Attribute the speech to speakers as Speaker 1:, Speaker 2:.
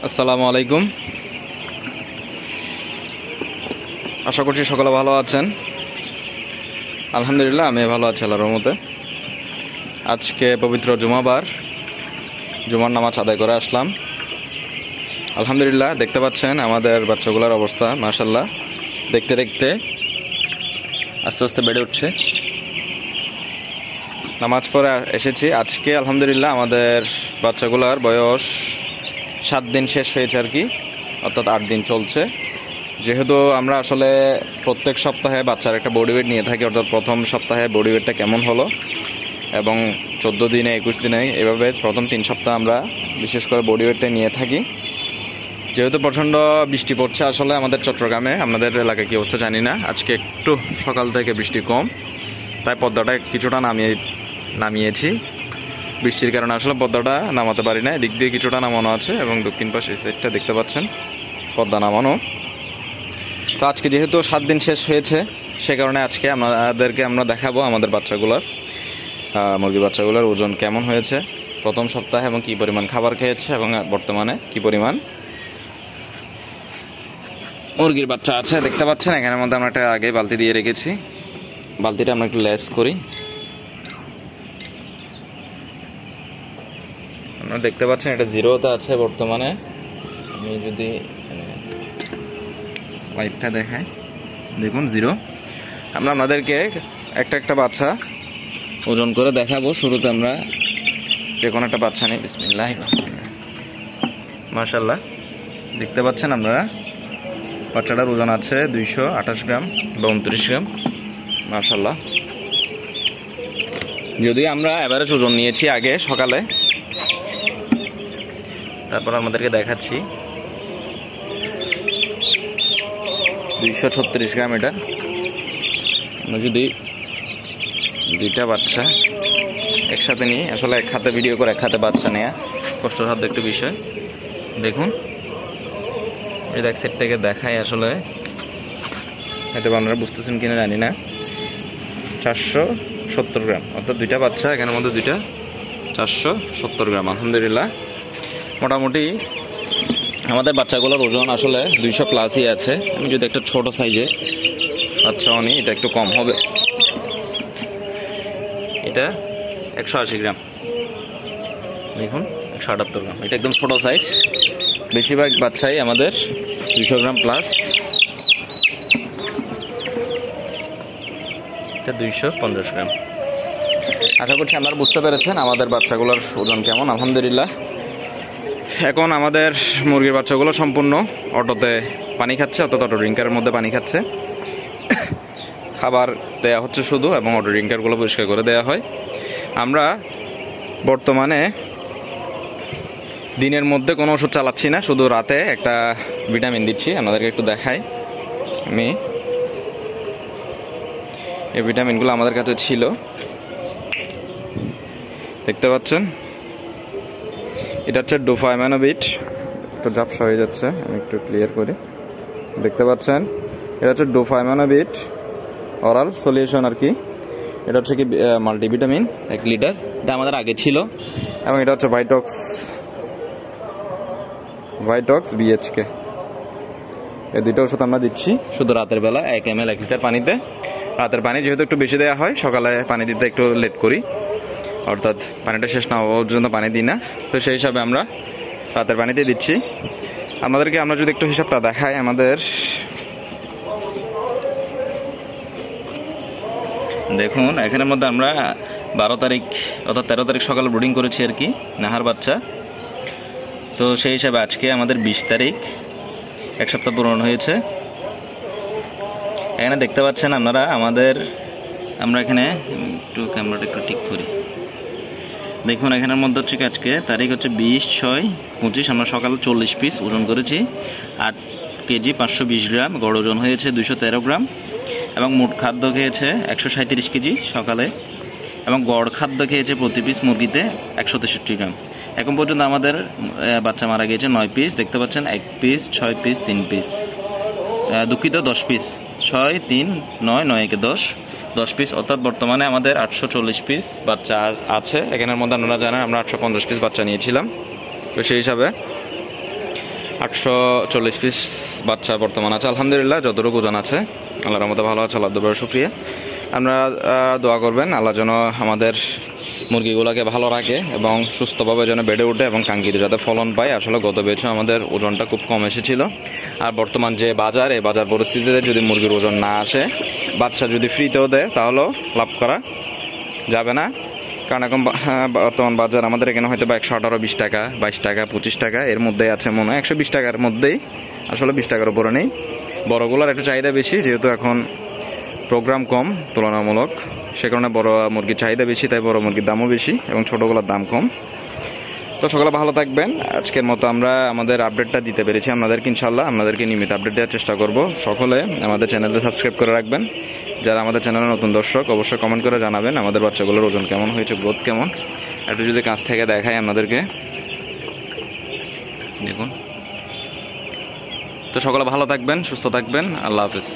Speaker 1: আসসালামু আলাইকুম। আশা করছি সকলে ভালো আছেন। আলহামদুলিল্লাহ আমি ভালো আছি আল্লাহর রহমতে। আজকে পবিত্র জুমাবার, জুমার নামাজ আদায় করে আসলাম। আলহামদুলিল্লাহ দেখতে পাচ্ছেন আমাদের বাচ্চাগুলোর অবস্থা মাশাআল্লাহ, দেখতে দেখতে আস্তে আস্তে বেড়ে উঠছে। নামাজ পড়ে এসেছি আজকে। আলহামদুলিল্লাহ আমাদের বাচ্চাগুলোর বয়স 7 দিন শেষ হয়েছে আর কি, অর্থাৎ 8 দিন চলছে। যেহেতু আমরা আসলে প্রত্যেক সপ্তাহে বাচ্চার একটা বডি ওয়েট নিয়ে থাকি, অর্থাৎ প্রথম সপ্তাহে বডি ওয়েটটা কেমন হলো এবং 14 দিনে 21 দিনে এভাবে প্রথম 3 সপ্তাহ আমরা বিশেষ করে বডি ওয়েটটা নিয়ে থাকি। যেহেতু প্রচণ্ড বৃষ্টি পড়ছে আসলে আমাদের চট্টগ্রামে, আপনাদের এলাকায় কী অবস্থা জানি না, আজকে একটু সকাল থেকে বৃষ্টি কম, তাই পদ্মাটা কিছুটা নামিয়েছি। বৃষ্টির কারণে আসলে পদ্মাটা নামাতে পারি না, এদিক দিয়ে কিছুটা নামানো আছে এবং দক্ষিণ পাশে এই সাইডটা দেখতে পাচ্ছেন পদ্মা নামানো। তো আজকে যেহেতু 7 দিন শেষ হয়েছে সে কারণে আজকে আমরা দেখাবো আমাদের বাচ্চাগুলোর, মুরগির বাচ্চাগুলোর ওজন কেমন হয়েছে প্রথম সপ্তাহে এবং কী পরিমাণ খাবার খেয়েছে এবং বর্তমানে কী পরিমাণ মুরগির বাচ্চা আছে। দেখতে পাচ্ছেন এখানের মধ্যে আমরা একটা আগে বালতি দিয়ে রেখেছি, বালতিটা আমরা একটু লেস করি। আপনারা দেখতে পাচ্ছেন এটা 0-তে আছে বর্তমানে। আমি যদি ওয়াইপটা দেখাই, দেখুন 0। আমরা আপনাদেরকে একটা একটা বাচ্চা ওজন করে দেখাবো। শুরুতে আমরা যে কোনো একটা বাচ্চা নিই। বিসমিল্লাহ, মাশাআল্লাহ দেখতে পাচ্ছেন আপনারা বাচ্চাটার ওজন আছে 228 গ্রাম বা 29 গ্রাম, মাশাআল্লাহ। যদি আমরা এভারেজ ওজন নিয়েছি আগে সকালে, তারপর আমাদেরকে দেখাচ্ছি 236 গ্রাম। এটা আমরা যদি দুইটা বাচ্চা একসাথে নিই, আসলে এক হাতে ভিডিও করে এক হাতে বাচ্চা নেওয়া কষ্টসাধ্য একটু বিষয়। দেখুন এই এক সেট থেকে দেখাই, আসলে হয়তো আপনারা বুঝতেছেন কিনা জানি না। 470 গ্রাম, অর্থাৎ দুইটা বাচ্চা এখানের মধ্যে দুইটা 470 গ্রাম। আলহামদুলিল্লাহ মোটামুটি আমাদের বাচ্চাগুলোর ওজন আসলে 200 প্লাসই আছে। আমি যদি একটা ছোট সাইজে বাচ্চাও নিই, এটা একটু কম হবে, এটা 180 গ্রাম। দেখুন 178 গ্রাম, এটা একদম ছোট সাইজ। বেশিরভাগ বাচ্চাই আমাদের 200 গ্রাম প্লাস, এটা 250 গ্রাম। আশা করছি আপনারা বুঝতে পেরেছেন আমাদের বাচ্চাগুলোর ওজন কেমন। আলহামদুলিল্লাহ এখন আমাদের মুরগির বাচ্চাগুলো সম্পূর্ণ অটোতে পানি খাচ্ছে, অর্থাৎ অটো ড্রিঙ্কারের মধ্যে পানি খাচ্ছে। খাবার দেয়া হচ্ছে শুধু, এবং অটো ড্রিঙ্কারগুলো পরিষ্কার করে দেওয়া হয়। আমরা বর্তমানে দিনের মধ্যে কোনো ওষুধ চালাচ্ছি না, শুধু রাতে একটা ভিটামিন দিচ্ছি। আপনাদেরকে একটু দেখাই, আমি এই ভিটামিনগুলো আমাদের কাছে ছিল, দেখতে পাচ্ছেন। এটা হচ্ছে ডোফাইমানোবিট, একটু ঝাপসা হয়ে যাচ্ছে, আমি একটু ক্লিয়ার করি। দেখতে পাচ্ছেন এটা হচ্ছে ডোফাইমানোবিট অরাল সলিউশন আর কি। এটা হচ্ছে কি মাল্টিভিটামিন 1 লিটার, এটা আমাদের আগে ছিল। এবং এটা হচ্ছে ভাইটক্স বিএচকে। এই দুটো ওষুধ আমরা দিচ্ছি শুধু রাতের বেলা 1 ml 1 লিটার পানিতে। রাতের পানি যেহেতু একটু বেশি দেওয়া হয়, সকালে পানি দিতে একটু লেট করি, অর্থাৎ পানিটা শেষ না হওয়া পর্যন্ত পানি দিই না। তো সেই হিসাবে আমরা রাতের পানিতে দিচ্ছি। আমাদেরকে আমরা যদি একটু হিসাবটা দেখাই, আমাদের দেখুন এখানের মধ্যে আমরা 12 তারিখ অর্থাৎ 13 তারিখ সকালে ব্রুডিং করেছি আর কি, নাহার বাচ্চা। তো সেই হিসাবে আজকে আমাদের 20 তারিখ, 1 সপ্তাহ পূরণ হয়েছে। এখানে দেখতে পাচ্ছেন আপনারা আমরা এখানে একটু ক্যামেরাটা একটু ঠিক করি। দেখুন এখানের মধ্যে হচ্ছে আজকে তারিখ হচ্ছে 20/6/25, আমরা সকালে 40 পিস ওজন করেছি, 8 কেজি 520 গ্রাম। গড় ওজন হয়েছে 213 গ্রাম এবং মোট খাদ্য খেয়েছে 137 কেজি সকালে, এবং গড় খাদ্য খেয়েছে প্রতি পিস মুরগিতে 163 গ্রাম। এখন পর্যন্ত আমাদের বাচ্চা মারা গিয়েছে 9 পিস। দেখতে পাচ্ছেন 1 পিস, 6 পিস, 3 পিস, দুঃখিত 10 পিস, 6, 3, 9, 9 একে 10 পিস, অর্থাৎ বর্তমানে আমাদের 840 পিস বাচ্চা আছে। এখানের মধ্যে আপনারা জানেন আমরা 850 পিস বাচ্চা নিয়েছিলাম। তো সেই হিসাবে 840 পিস বাচ্চা বর্তমান আছে আলহামদুলিল্লাহ। যতটুকু ওজন আছে আল্লাহর রহমতে ভালো আছে, আল্লাহ দরবারে শুকরিয়া। আপনারা দোয়া করবেন আল্লাহ যেন আমাদের মুরগিগুলোকে ভালো রাখে এবং সুস্থভাবে যেন বেড়ে ওঠে এবং কাঙ্ক্ষিত যাতে ফলন পায়। আসলে গত বছর আমাদের ওজনটা খুব কম এসেছিল, আর বর্তমান যে বাজার, এই বাজার পরিস্থিতিতে যদি মুরগির ওজন না আসে, বাচ্চা যদি ফ্রিতেও দেয় তাহলেও লাভ করা যাবে না। কারণ এখন বর্তমান বাজার আমাদের এখানে হয়তো বা 118, 20 টাকা, 22 টাকা, 25 টাকা এর মধ্যে আছে মনে হয়। 120 টাকার মধ্যেই, আসলে 20 টাকার উপরে নেই। বড়গুলোর একটু চাহিদা বেশি, যেহেতু এখন প্রোগ্রাম কম তুলনামূলক, সে কারণে বড় মুরগির চাহিদা বেশি, তাই বড় মুরগির দামও বেশি এবং ছোটোগুলোর দাম কম। তো সকলে ভালো থাকবেন। আজকের মতো আমরা আমাদের আপডেটটা দিতে পেরেছি আপনাদেরকে, ইনশাল্লাহ আপনাদেরকে নিয়মিত আপডেট দেওয়ার চেষ্টা করব। সকলে আমাদের চ্যানেলটা সাবস্ক্রাইব করে রাখবেন। যারা আমাদের চ্যানেলে নতুন দর্শক অবশ্যই কমেন্ট করে জানাবেন আমাদের বাচ্চাগুলোর ওজন কেমন হয়েছে, গ্রোথ কেমন। একটু যদি কাছ থেকে দেখাই আপনাদেরকে, দেখুন। তো সকলে ভালো থাকবেন, সুস্থ থাকবেন, আল্লাহ হাফেজ।